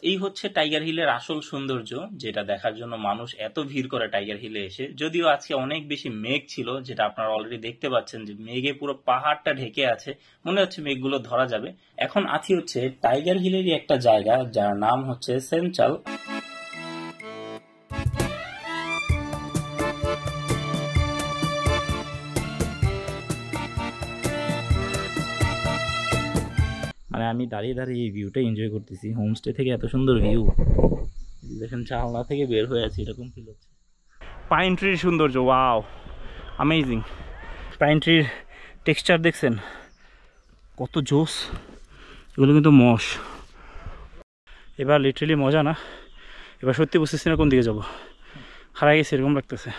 এই হচ্ছে টাইগার হিলের আসল সৌন্দর্য, যেটা দেখার জন্য মানুষ এত ভিড় করে টাইগার হিলে এসে। যদিও আজকে অনেক বেশি মেঘ ছিল, যেটা আপনারা অলরেডি দেখতে পাচ্ছেন যে মেঘে পুরো পাহাড়টা ঢেকে আছে, মনে হচ্ছে মেঘগুলো ধরা যাবে। এখন আছি হচ্ছে টাইগার হিলেরই একটা জায়গা যার নাম হচ্ছে সেঞ্চাল। মানে আমি দাঁড়িয়ে দাঁড়িয়ে এই ভিউটা এনজয় করতেছি। হোমস্টে থেকে এত সুন্দর ভিউ, দেখেন জানলা থেকে বের হয়ে আছে এরকম ফিল হচ্ছে। পাইন ট্রির সৌন্দর্য, ওয়াও অ্যামেজিং। পাইন ট্রির টেক্সচার দেখছেন কত জোস, এগুলো কিন্তু মশ। এবার লিটারেলি মজা না, এবার সত্যি বুঝতেছি না কোন দিকে যাবো, হারাই গেছে এরকম লাগতেছে।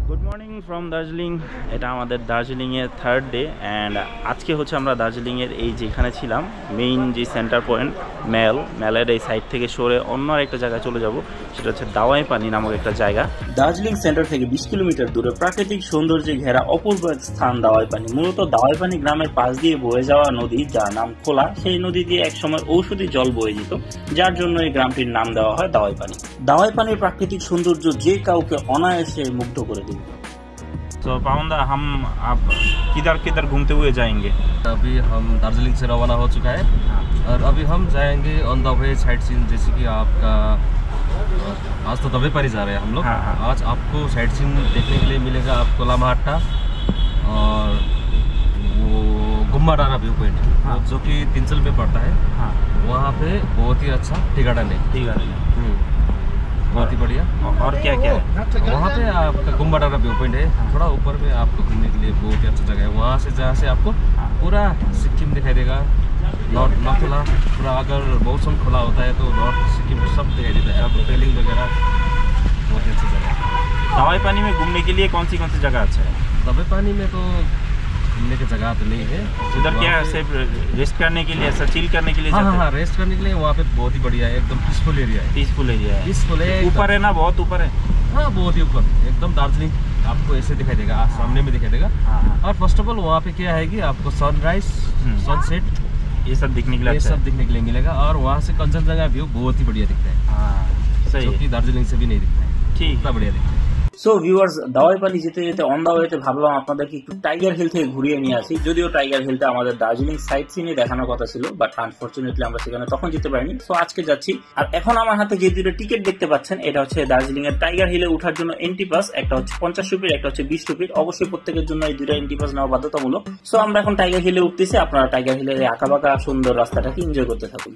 Good morning from Darjeeling. এটা আমাদের দার্জিলিংয়ের থার্ড ডে অ্যান্ড আজকে হচ্ছে আমরা দার্জিলিংয়ের এই যেখানে ছিলাম মেইন যে সেন্টার পয়েন্ট মেলের এই সাইড থেকে সরে অন্য একটা জায়গায় চলে যাব, সেটা হচ্ছে দাওয়াই পানি নামক একটা জায়গা। দার্জিলিং সেন্টার থেকে 20 কিলোমিটার দূরে প্রাকৃতিক সৌন্দর্যে ঘেরা অপূর্ব এক স্থান দাওয়াই পানি। মূলত দাওয়াই পানি গ্রামের পাশ দিয়ে বয়ে যাওয়া নদী, যার নাম খোলা। সেই নদী দিয়ে একসময় ঔষধি জল বয়ে যেত, যার জন্য এই গ্রামটির নাম দেওয়া হয় দাওয়াই পানি। দাওয়াই পানির প্রাকৃতিক সৌন্দর্য যে কাউকে অনায়াসে মুগ্ধ করে দেবে। तो पावंदा हम आप किधर किधर घूमते हुए जाएंगे? अभी हम दार्जिलिंग से रवाना हो चुका है और अभी हम जाएंगे on the way sightseeing, जैसे कि आपका आज तो दबे पर ही जा रहे हैं हम लोग। आज आपको साइट सीन देखने के लिए मिलेगा आपको लामाहट्टा और वो गुम्मा डारा व्यू पॉइंट, जो कि तिंचल में पड़ता है। वहाँ पे बहुत ही अच्छा टी गार्डन है। बहुत ही बढ़िया। और क्या क्या है वहाँ पे? आपका गुम्बा डारा व्यू पॉइंट है, थोड़ा ऊपर में आपको घूमने के लिए बहुत ही अच्छा जगह है। वहाँ से जहाँ से आपको पूरा सिक्किम दिखाई देगा, नॉर्थ खुला पूरा। अगर मौसम खुला होता है तो नॉर्थ सिक्किम सब दिखाई देता है आपको, पेलिंग वगैरह। बहुत ही अच्छी जगह है। दवाई पानी में घूमने के लिए कौन सी जगह अच्छा है? दवाई पानी में तो घूमने की जगह तो नहीं है उधर, क्या सिर्फ रेस्ट करने के लिए, ऐसा चिल करने के लिए? हाँ, रेस्ट करने के लिए वहाँ पे बहुत ही बढ़िया है, एकदम पीसफुल एरिया है। पीसफुल एरिया है। पीसफुल है, ऊपर है ना, बहुत ऊपर है। हाँ, बहुत ही ऊपर, एकदम दार्जिलिंग आपको ऐसे दिखाई देगा, सामने में दिखाई देगा। और फर्स्ट ऑफ ऑल वहाँ पे क्या है कि आपको सनराइज सनसेट ये सब दिखने के लिए, दिखने के लिए मिलेगा। और वहाँ से कंचनजंगा व्यू बहुत ही बढ़िया दिखता है। सही, जो कि दार्जिलिंग से भी नहीं दिखता है। ठीक, इतना बढ़िया दिखता है। সো ভিউয়ার্স, দাওয়াই পানি যেতে যেতে অন দা ওয়েতে ভাবলাম আপনাদেরকে একটু টাইগার হিল থেকে ঘুরিয়ে নিয়ে আসি। যদিও টাইগার হিলটা আমাদের দার্জিলিং সাইট সিনে দেখানোর কথা ছিল, বাট আনফরচুনেটলি আমরা সেখানে তখন যেতে পারিনি। সো আজকে যাচ্ছি। আর এখন আমার হাতে যে দুটো টিকিট দেখতে পাচ্ছেন, এটা হচ্ছে দার্জিলিং এর টাইগার হিলে ওঠার জন্য এন্ট্রি পাস। একটা হচ্ছে 50 রুপির, একটা হচ্ছে 20 রুপির। অবশ্যই প্রত্যেকের জন্য এই দুটো এন্ট্রি পাস নেওয়া বাধ্যতামূলক। সো আমরা এখন টাইগার হিলে উঠতেছি। আপনারা টাইগার হিলের এই আঁকাবাঁকা সুন্দর রাস্তাটাকে এনজয় করতে থাকুন।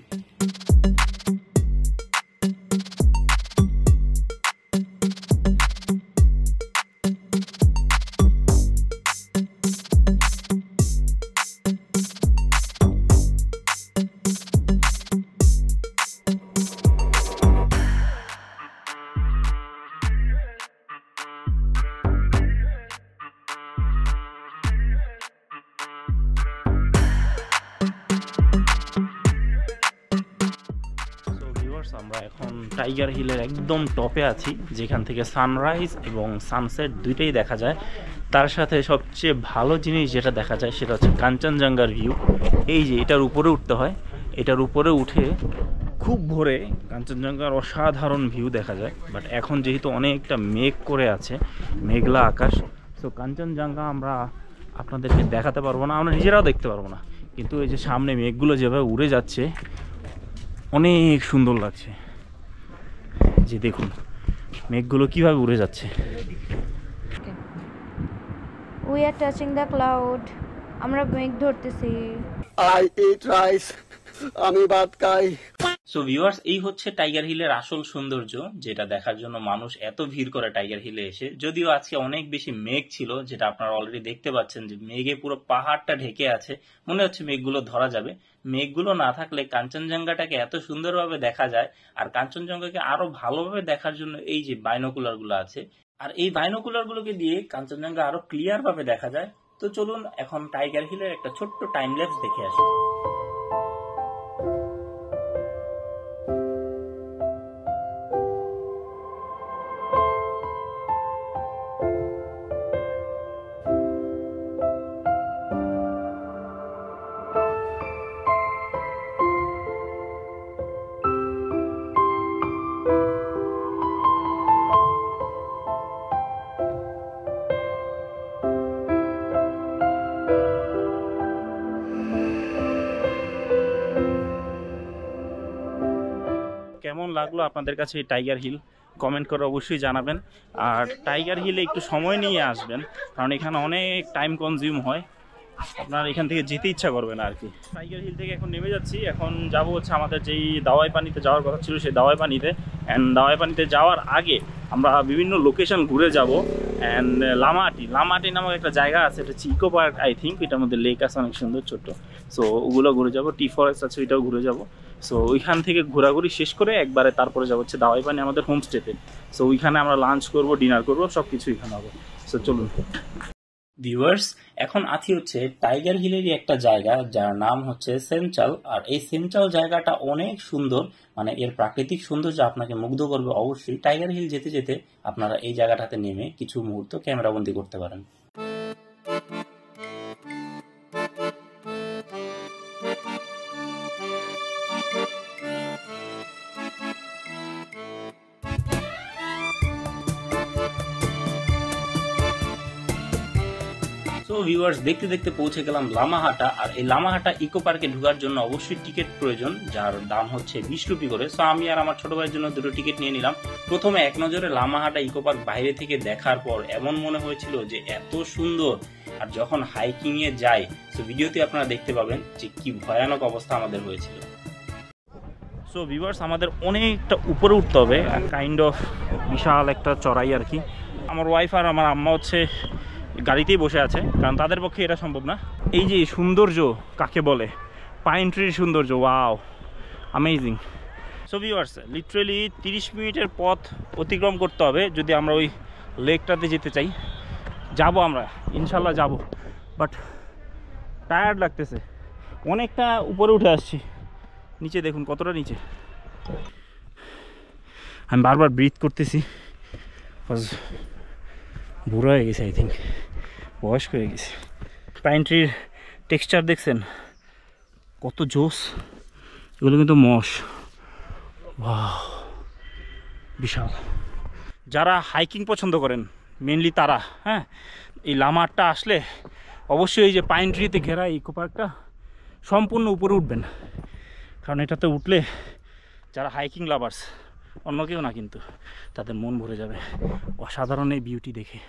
আমরা এখন টাইগার হিলের একদম টপে আছি, যেখান থেকে সানরাইজ এবং সানসেট দুইটাই দেখা যায়। তার সাথে সবচেয়ে ভালো জিনিস যেটা দেখা যায় সেটা হচ্ছে কাঞ্চনজঙ্ঘার ভিউ। এই যে এটার উপরে উঠতে হয়, এটার উপরে উঠে খুব ভোরে কাঞ্চনজঙ্ঘার অসাধারণ ভিউ দেখা যায়। বাট এখন যেহেতু অনেকটা মেঘ করে আছে, মেঘলা আকাশ, সো কাঞ্চনজঙ্ঘা আমরা আপনাদেরকে দেখাতে পারবো না, আমরা নিজেরাও দেখতে পারবো না। কিন্তু এই যে সামনে মেঘগুলো যেভাবে উড়ে যাচ্ছে, অনেক সুন্দর লাগছে। যে দেখুন মেঘগুলো কিভাবে উড়ে যাচ্ছে। We are touching the cloud. আমরা মেঘ ধরতেছি। I eat rice. আমি ভাত খাই। সো ভিউয়ার্স, এই হচ্ছে টাইগার হিলের আসল সৌন্দর্য, যেটা দেখার জন্য মানুষ এত ভিড় করে টাইগার হিলে এসে। যদিও আজকে অনেক বেশি মেঘ ছিল, যেটা আপনারা অলরেডি দেখতে পাচ্ছেন যে মেঘে পুরো পাহাড়টা ঢেকে আছে, মনে হচ্ছে মেঘগুলো ধরা যাবে। মেঘগুলো না থাকলে কাঞ্চনজঙ্ঘাটাকে এত সুন্দরভাবে দেখা যায়। আর কাঞ্চনজঙ্ঘাকে আরো ভালোভাবে দেখার জন্য এই যে বাইনোকুলার গুলো আছে, আর এই বাইনোকুলার গুলোকে দিয়ে কাঞ্চনজঙ্ঘা আরো ক্লিয়ার ভাবে দেখা যায়। তো চলুন এখন টাইগার হিলের একটা ছোট্ট টাইম ল্যাপস দেখে আসি। কেমন লাগলো আপনাদের কাছে এই টাইগার হিল কমেন্ট করে অবশ্যই জানাবেন। আর টাইগার হিলে একটু সময় নিয়ে আসবেন, কারণ এখানে অনেক টাইম কনজিউম হয়, আপনার এখান থেকে যেতে ইচ্ছা করবে না আর কি। টাইগার হিল থেকে এখন নেমে যাচ্ছি, এখন যাব হচ্ছে আমাদের যেই দাওয়াই পানিতে যাওয়ার কথা ছিল সেই দাওয়াই পানিতে। অ্যান্ড দাওয়াই পানিতে যাওয়ার আগে আমরা বিভিন্ন লোকেশন ঘুরে যাব। অ্যান্ড লামাটি নামক একটা জায়গা আছে, এটা হচ্ছে ইকো পার্ক আই থিঙ্ক, এটার মধ্যে লেক আছে অনেক সুন্দর ছোট্ট, সো ওগুলো ঘুরে যাব। টি ফরেস্ট আছে, ওইটাও ঘুরে যাব। সো ওইখান থেকে ঘোরাঘুরি শেষ করে একবারে তারপরে যাবো হচ্ছে দাওয়াই পানি আমাদের হোমস্টেতে। সো ওইখানে আমরা লাঞ্চ করব, ডিনার করব, সব কিছু এখানে হবে। সো চলুন ভিউয়ার্স, এখন আছি হচ্ছে টাইগার হিলেরই একটা জায়গা যার নাম হচ্ছে সেমচাল। আর এই সেমচাল জায়গাটা অনেক সুন্দর, মানে এর প্রাকৃতিক সৌন্দর্য আপনাকে মুগ্ধ করবে অবশ্যই। টাইগার হিল যেতে যেতে আপনারা এই জায়গাটাতে নেমে কিছু মুহূর্ত ক্যামেরাবন্দি করতে পারেন। তো ভিউয়ার্স, দেখতে দেখতে পৌঁছে গেলাম লামাহাটা। আর এই লামাহাটা ইকো পার্কে ঢোকার জন্য অবশ্যই টিকিট প্রয়োজন, যার দাম হচ্ছে 20 রুপি করে। সো আমি আর আমার ছোট ভাইয়ের জন্য দুটো টিকিট নিয়ে নিলাম। প্রথমে এক নজরে লামাহাটা ইকো পার্ক বাইরে থেকে দেখার পর এমন মনে হয়েছিল যে এত সুন্দর, আর যখন হাইকিং এ যাই, সো ভিডিওতে আপনারা দেখতে পাবেন যে কি ভয়ানক অবস্থা আমাদের হয়েছিল। সো ভিউয়ার্স, আমাদের অনেকটা উপরে উঠতে হবে, কাইন্ড অফ বিশাল একটা চড়াই আর কি। আমার ওয়াইফ আর আমার আম্মা হচ্ছে গাড়িতেই বসে আছে, কারণ তাদের পক্ষে এটা সম্ভব না। এই যে সৌন্দর্য কাকে বলে, পাইন ট্রির সৌন্দর্য, wow amazing. So viewers, literally 30 মিনিটের পথ অতিক্রম করতে হবে যদি আমরা ওই লেকটাতে যেতে চাই। যাব আমরা, ইনশাল্লাহ যাব, বাট টায়ার্ড লাগতেছে, অনেকটা উপরে উঠে আসছি। নিচে দেখুন কতটা নিচে, আমি বারবার ব্রিথ করতেছি, বুড়ো হয়ে গেছে, আই থিঙ্ক বয়স্ক হয়ে গেছে। পাইন ট্রির টেক্সচার দেখছেন কত জোস, এগুলো কিন্তু মশ, বিশাল। যারা হাইকিং পছন্দ করেন মেনলি তারা, হ্যাঁ, এই লামাটা আসলে অবশ্যই এই যে পাইন ট্রিতে ঘেরা ইকো পার্কটা সম্পূর্ণ উপরে উঠবেন, কারণ এটাতে উঠলে যারা হাইকিং লাভার্স, অন্য কেউ না কিন্তু, তাদের মন ভরে যাবে অসাধারণ এই বিউটি দেখে।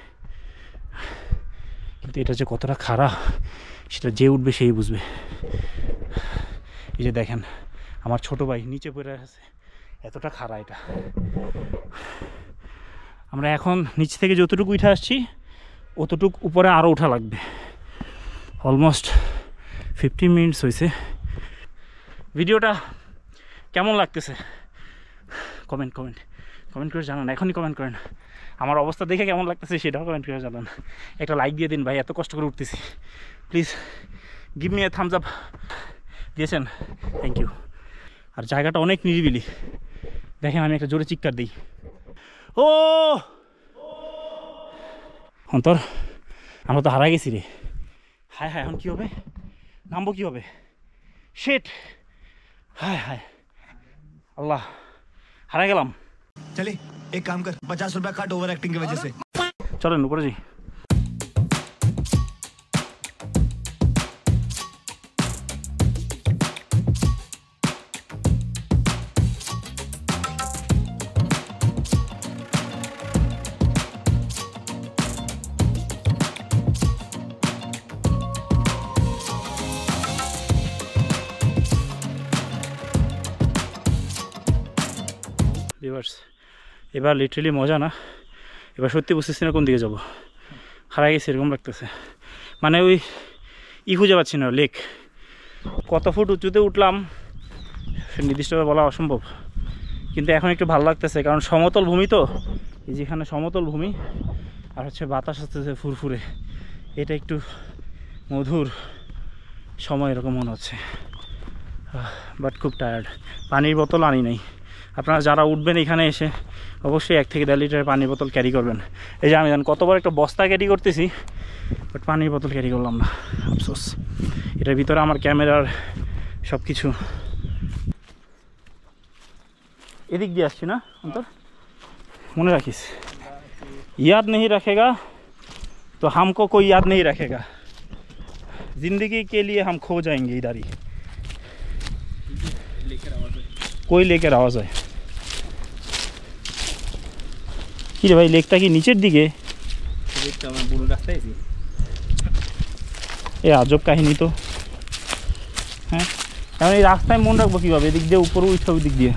কিন্তু এটা যে কতটা খাড়া সেটা যে উঠবে সেই বুঝবে। এই যে দেখেন আমার ছোট ভাই নিচে পড়ে আছে, এতটা খাড়া এটা। আমরা এখন নিচ থেকে যতটুকু উঠে আসছি অতটুকু উপরে আরও ওঠা লাগবে। অলমোস্ট 15 মিনিটস হয়েছে। ভিডিওটা কেমন লাগতেছে কমেন্ট করে জানান, এখনই কমেন্ট করেন। আমার অবস্থা দেখে কেমন লাগতেছে সেটাও কমেন্ট করে জানান। একটা লাইক দিয়ে দিন ভাই, এত কষ্ট করে উঠতেছি, please give me a Thums Up. দিয়েছেন, থ্যাংক ইউ। আর জায়গাটা অনেক নিরিবিলি, দেখেন আমি একটা জোরে চিৎকার দিই, ও অন্তর, আমরা তো হারা গেছি রে। হায় হায়, এখন কী হবে, নামবো কী হবে, শেট, হায় হায় আল্লাহ, হারা গেলাম। चले एक काम कर, 50 रुपया काट ओवर एक्टिंग की वजह से। चलें ऊपर जी। ভিউয়ার্স, এবার লিটারেলি মজা না, এবার সত্যি বুঝতেছি না কোন দিকে যাবো, হারাই গেছে এরকম লাগতেছে। মানে ওই খুঁজে পাচ্ছি না, লেক কত ফুট উঁচুতে উঠলাম সে নির্দিষ্টভাবে বলা অসম্ভব, কিন্তু এখন একটু ভালো লাগতেছে, কারণ সমতল ভূমি তো, এই যেখানে সমতল ভূমি আর হচ্ছে বাতাস আসতেছে ফুরফুরে, এটা একটু মধুর সময় এরকম মনে হচ্ছে। বাট খুব টায়ার্ড, পানির বোতল আনি নাই। আপনারা যারা উঠবেন এখানে এসে অবশ্যই 1 থেকে 1.5 লিটার পানির বোতল ক্যারি করবেন। এই যে আমি জানি কতবার একটা বস্তা ক্যারি করতেছি, বাট পানির বোতল ক্যারি করলাম না, আফসোস। এটার ভিতরে আমার ক্যামেরার সব কিছু। এদিক দিয়ে আসছি না অন্তর, মনে রাখিস, याद नहीं रखेगा तो हमको कोई याद नहीं रखेगा, जिंदगी के लिए हम खो जाएंगे इधर ही, कोई लेकर आवाज़ है। কি রে ভাই, লেকটা কি নিচের দিকে? এ আজব কাহিনী তো। হ্যাঁ, এখন এই রাস্তায় মন রাখবো কীভাবে? এদিক দিয়ে উপরে উঠে ওই দিক দিয়ে।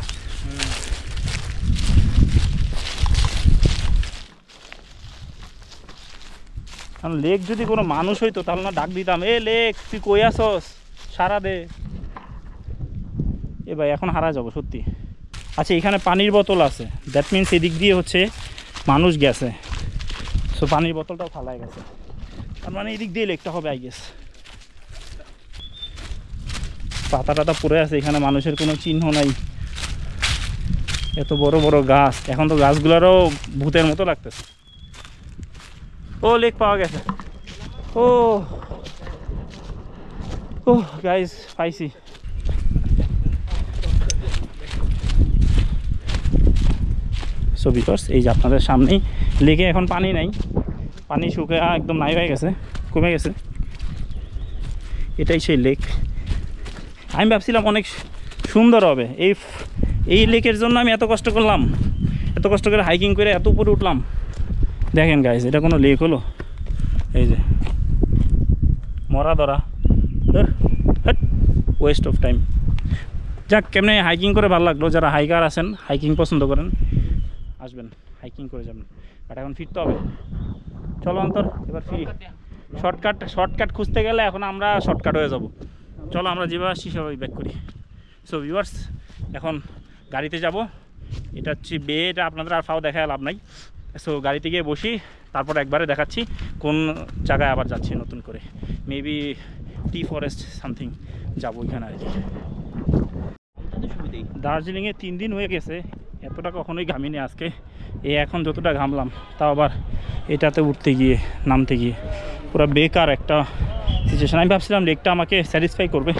কারণ লেক যদি কোনো মানুষ হইতো তাহলে না ডাক দিতাম, এ লেক তুই কই আসস, সারা দে। এ ভাই এখন হারা যাবো সত্যি। আচ্ছা, এখানে পানির বোতল আছে, দ্যাট মিনস এদিক দিয়ে হচ্ছে মানুষ গেছে, সো পানির বোতলটাও ফালাই গেছে, তার মানে এদিক দিয়ে লেকটা হবে আই গেস। পাতা টাতা পড়ে আছে, এখানে মানুষের কোনো চিহ্ন নাই। এত বড় বড় গাছ, এখন তো গাছগুলোরও ভূতের মতো লাগতেছে। ও লেক পাওয়া গেছে। ও ও গাইস, পাইছি। সো ভিউয়ার্স, এই যে আপনাদের সামনেই লেকে এখন পানি নাই, পানি শুকে একদম নাই হয়ে গেছে, কমে গেছে। এটাই সেই লেক। আমি ভাবছিলাম অনেক সুন্দর হবে, এই লেকের জন্য আমি এত কষ্ট করলাম, এত কষ্ট করে হাইকিং করে এত উপরে উঠলাম। দেখেন গাইস, এটা কোনো লেক হলো? এই যে মরা ধরা, ওয়েস্ট অফ টাইম। যাক, কেমনে হাইকিং করে ভালো লাগলো। যারা হাইকার আছেন, হাইকিং পছন্দ করেন, আসবেন, হাইকিং করে যাবেন। বাট এখন ফিরতে হবে, চলো অন্তর এবার ফিরি। শর্টকাট খুঁজতে গেলে এখন আমরা শর্টকাট হয়ে যাব। চলো আমরা যেভাবে আসছি সেভাবে ব্যাক করি। সো ভিউয়ার্স, এখন গাড়িতে যাব। এটা হচ্ছে বে, এটা আপনাদের আর ফাও দেখায় লাভ নাই। সো গাড়িতে গিয়ে বসি, তারপর একবারে দেখাচ্ছি কোন জায়গায় আবার যাচ্ছি নতুন করে। মেবি টি ফরেস্ট সামথিং যাবো ওইখানে আর কি। দার্জিলিংয়ে 3 দিন হয়ে গেছে, এতটা কখনোই ঘামিনি আজকে। এখন যতটা ঘামলাম, তাও আবার এটাতে উঠতে গিয়ে নামতে গিয়ে পুরো বেকার একটা সিচুয়েশান। আমি ভাবছিলাম লেকটা আমাকে স্যাটিসফাই করবে,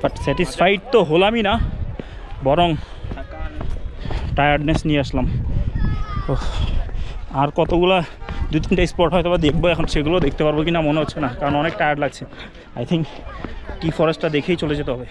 বাট স্যাটিসফাইড তো হলামই না, বরং টায়ার্ডনেস নিয়ে আসলাম। আর কতগুলা 2-3টা স্পট হয়তো বা দেখবো, এখন সেগুলো দেখতে পারবো কি না মনে হচ্ছে না, কারণ অনেক টায়ার্ড লাগছে। আই থিঙ্ক টি ফরেস্টটা দেখেই চলে যেতে হবে।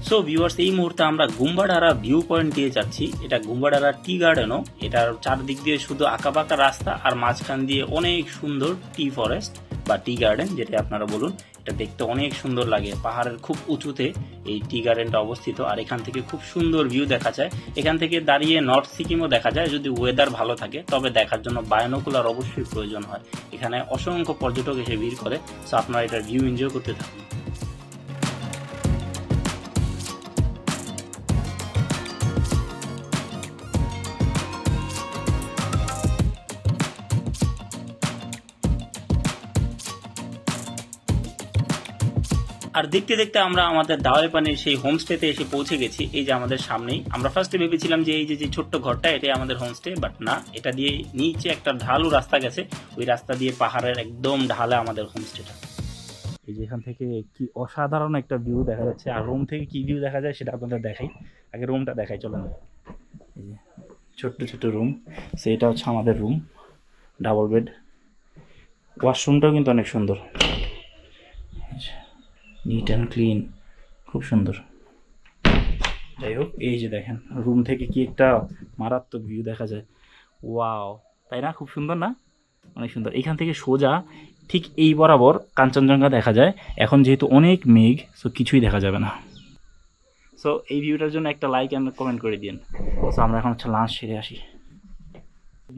সো ভিউয়ার্স, এই মুহূর্তে আমরা গুম্বাডারা ভিউ পয়েন্ট দিয়ে যাচ্ছি। এটা গুম্বাডারা টি গার্ডেনও, এটার চারদিক দিয়ে শুধু আঁকাবাঁকা রাস্তা, আর মাঝখান দিয়ে অনেক সুন্দর টি ফরেস্ট বা টি গার্ডেন, যেটা আপনারা বলুন। এটা দেখতে অনেক সুন্দর লাগে, পাহাড়ের খুব উঁচুতে এই টি গার্ডেনটা অবস্থিত। আর এখান থেকে খুব সুন্দর ভিউ দেখা যায়। এখান থেকে দাঁড়িয়ে নর্থ সিকিমও দেখা যায় যদি ওয়েদার ভালো থাকে, তবে দেখার জন্য বায়োনোকুলার অবশ্যই প্রয়োজন হয়। এখানে অসংখ্য পর্যটক এসে ভিড় করে, সো আপনারা এটার ভিউ এনজয় করতে থাকুন। আর দেখতে দেখতে আমরা আমাদের দাওয়াই পানির সেই হোমস্টেতে এসে পৌঁছে গেছি। এই যে আমাদের সামনেই। আমরা ফার্স্টে ভেবেছিলাম যে এই যে ছোট্ট ঘরটা, এটাই আমাদের হোমস্টে, বাট না, এটা দিয়ে নিচে একটা ঢালু রাস্তা গেছে, ওই রাস্তা দিয়ে পাহাড়ের একদম ঢালে আমাদের হোমস্টেটা। এই যে এখান থেকে কি অসাধারণ একটা ভিউ দেখা যাচ্ছে। আর রুম থেকে কি ভিউ দেখা যায় সেটা আপনাদের দেখাই, আগে রুমটা দেখাই চলো। এই যে ছোট্ট ছোট্ট রুম, সেটা হচ্ছে আমাদের রুম, ডাবল বেড। ওয়াশরুমটাও কিন্তু অনেক সুন্দর, নিট অ্যান্ড ক্লিন, খুব সুন্দর। যাই হোক, এই যে দেখেন রুম থেকে কি একটা মারাত্মক ভিউ দেখা যায়। ওয়াও, তাই না? খুব সুন্দর না? অনেক সুন্দর। এখান থেকে সোজা ঠিক এই বরাবর কাঞ্চনজঙ্ঘা দেখা যায়। এখন যেহেতু অনেক মেঘ, সো কিছুই দেখা যাবে না। সো এই ভিউটার জন্য একটা লাইক অ্যান্ড কমেন্ট করে দিন। সো আমরা এখন হচ্ছে লাঞ্চ সেরে আসি।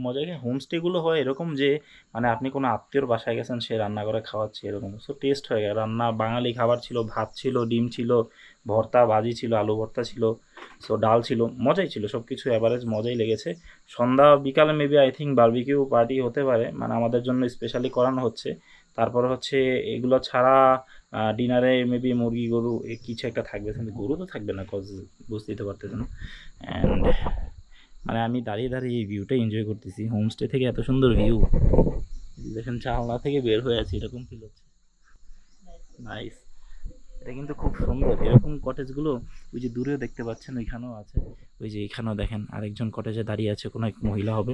মজা লাগে হোমস্টেগুলো হয় এরকম যে মানে আপনি কোনো আত্মীয়র বাসায় গেছেন, সে রান্না করে খাওয়াচ্ছে এরকম। সো টেস্ট হয়ে গেল, রান্না বাঙালি খাবার ছিল, ভাত ছিল, ডিম ছিল, ভর্তা ভাজি ছিল, আলু ভর্তা ছিল, সো ডাল ছিল, মজাই ছিল, সব কিছু অ্যাভারেজ মজাই লেগেছে। সন্ধ্যা বিকালে maybe I think barbecue party হতে পারে, মানে আমাদের জন্য স্পেশালি করানো হচ্ছে। তারপরে হচ্ছে এগুলো ছাড়া ডিনারে মেবি মুরগি গরু কিছু একটা থাকবে, কিন্তু গরু তো থাকবে না, কজ বুঝতেই তো পারতেছেন। অ্যান্ড মানে আমি দাঁড়িয়ে দাঁড়িয়ে এই ভিউটা এনজয় করতেছি। হোমস্টে থেকে এত সুন্দর ভিউ, দেখেন জানলা থেকে বের হয়ে আছে, এরকম ফিল হচ্ছে। নাইস, এটা কিন্তু খুব সুন্দর। এরকম কটেজগুলো ওই যে দূরেও দেখতে পাচ্ছেন, ওইখানেও আছে, ওই যে এখানেও দেখেন আরেকজন কটেজে দাঁড়িয়ে আছে, কোনো এক মহিলা হবে।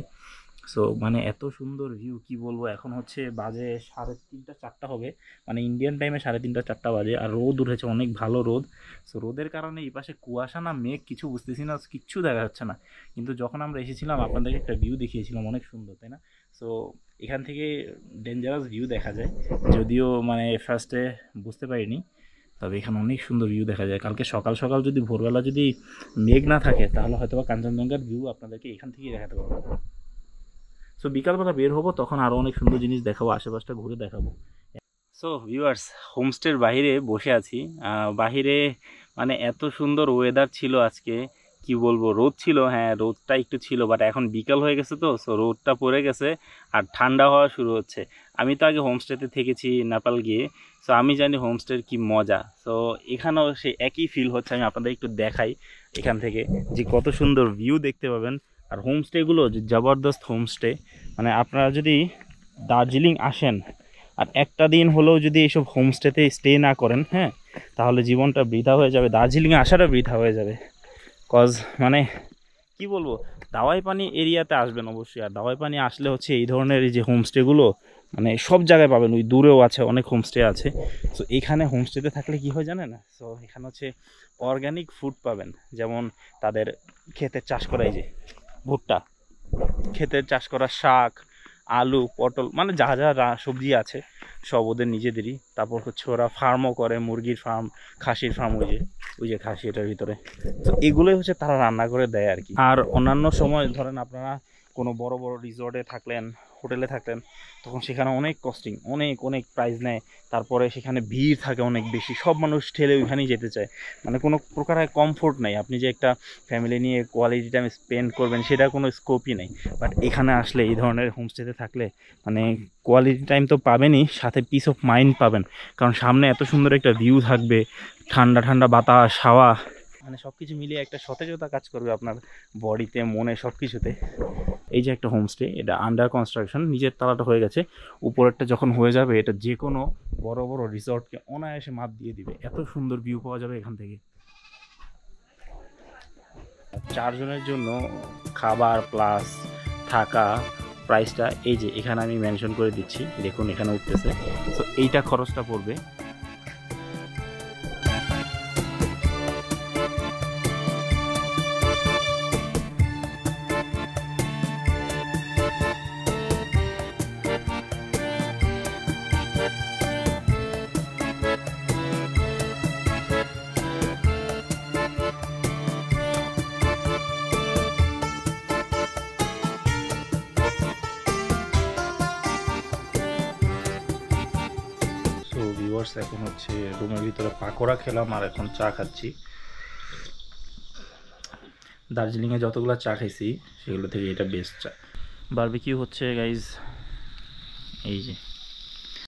সো মানে এত সুন্দর ভিউ কি বলবো। এখন হচ্ছে বাজে 3:30 4টা হবে, মানে ইন্ডিয়ান টাইমে 3:30 4টা বাজে, আর রোদ উঠেছে, অনেক ভালো রোদ। সো রোদের কারণে এই পাশে কুয়াশা না মেঘ কিছু বুঝতেছি না, কিচ্ছু দেখা যাচ্ছে না। কিন্তু যখন আমরা এসেছিলাম আপনাদেরকে একটা ভিউ দেখিয়েছিলাম, অনেক সুন্দর, তাই না? সো এখান থেকে ডেঞ্জারাস ভিউ দেখা যায়, যদিও মানে ফার্স্টে বুঝতে পারিনি, তবে এখানে অনেক সুন্দর ভিউ দেখা যায়। কালকে সকাল সকাল যদি ভোরবেলা যদি মেঘ না থাকে তাহলে হয়তো বা কাঞ্চনজঙ্ঘার ভিউ আপনাদেরকে এখান থেকেই দেখাতে পারবো। সো বিকালবেলা বের হবো, তখন আরও অনেক সুন্দর জিনিস দেখাবো, আশেপাশটা ঘুরে দেখাবো। সো ভিউয়ার্স, হোমস্টের বাইরে বসে আছি। বাহিরে মানে এত সুন্দর ওয়েদার ছিল আজকে, কি বলবো, রোদ ছিল, হ্যাঁ রোদটা একটু ছিল, বাট এখন বিকাল হয়ে গেছে তো, সো রোদটা পড়ে গেছে আর ঠান্ডা হওয়া শুরু হচ্ছে। আমি তো আগে হোমস্টেতে থেকেছি নেপাল গিয়ে, সো আমি জানি হোমস্টের কি মজা। সো এখানেও সেই একই ফিল হচ্ছে, আমি আপনাদের একটু দেখাই এখান থেকে যে কত সুন্দর ভিউ দেখতে পাবেন। আর হোমস্টেগুলো যে জবরদস্ত হোমস্টে, মানে আপনারা যদি দার্জিলিং আসেন আর একটা দিন হলেও যদি এইসব হোমস্টেতে স্টে না করেন, হ্যাঁ, তাহলে জীবনটা বৃথা হয়ে যাবে, দার্জিলিংয়ে আসাটা বৃথা হয়ে যাবে। কজ মানে কি বলবো, দাওয়াই পানি এরিয়াতে আসবেন অবশ্যই। আর দাওয়াই পানি আসলে হচ্ছে এই ধরনের এই যে হোমস্টেগুলো মানে সব জায়গায় পাবেন, ওই দূরেও আছে অনেক হোমস্টে আছে। সো এইখানে হোমস্টেতে থাকলে কি হয় জানেন না, সো এখানে হচ্ছে অর্গ্যানিক ফুড পাবেন, যেমন তাদের ক্ষেতের চাষ করা, এই যে ভুট্টা, ক্ষেতের চাষ করা শাক, আলু, পটল, মানে যা যা সবজি আছে সব ওদের নিজেদেরই। তারপর হচ্ছে ওরা ফার্মও করে, মুরগির ফার্ম, খাসির ফার্ম, ওই যে খাসি এটার ভিতরে। তো এগুলোই হচ্ছে তারা রান্না করে দেয় আর কি। আর অন্যান্য সময় ধরেন আপনারা কোনো বড় বড় রিসর্টে থাকলেন, হোটেলে থাকলেন, তখন সেখানে অনেক কস্টিং, অনেক অনেক প্রাইস নেয়। তারপরে সেখানে ভিড় থাকে অনেক বেশি, সব মানুষ ঠেলে ওইখানেই যেতে চায়, মানে কোনো প্রকারের কমফোর্ট নেই। আপনি যে একটা ফ্যামিলি নিয়ে কোয়ালিটি টাইম স্পেন্ড করবেন সেটার কোনো স্কোপই নেই। বাট এখানে আসলে এই ধরনের হোমস্টেতে থাকলে মানে কোয়ালিটি টাইম তো পাবেনই, সাথে পিস অফ মাইন্ড পাবেন, কারণ সামনে এত সুন্দর একটা ভিউ থাকবে, ঠান্ডা ঠান্ডা বাতাস, হাওয়া, মানে সব কিছু মিলিয়ে একটা সতেজতা কাজ করবে আপনার বডিতে, মনে, সব কিছুতে। এই যে একটা হোমস্টে, এটা আন্ডার কনস্ট্রাকশন, নিচের তলাটা হয়ে গেছে, উপরেরটা যখন হয়ে যাবে এটা যে কোনো বড় বড় রিসর্টকে অনায়াসে মাত দিয়ে দিবে, এত সুন্দর ভিউ পাওয়া যাবে এখান থেকে। 4 জনের জন্য খাবার প্লাস থাকা প্রাইসটা এই যে এখানে আমি মেনশন করে দিচ্ছি, দেখুন এখানে উঠতেছে। সো এইটা খরচটা পড়বে। এখন হচ্ছে রুমের ভিতরে পাকোড়া খেলাম আর এখন চা খাচ্ছি। দার্জিলিংয়ে যতগুলো চা খাইছি সেগুলো থেকে এটা বেস্ট চা। বারবিকিউ হচ্ছে গাইজ, এই যে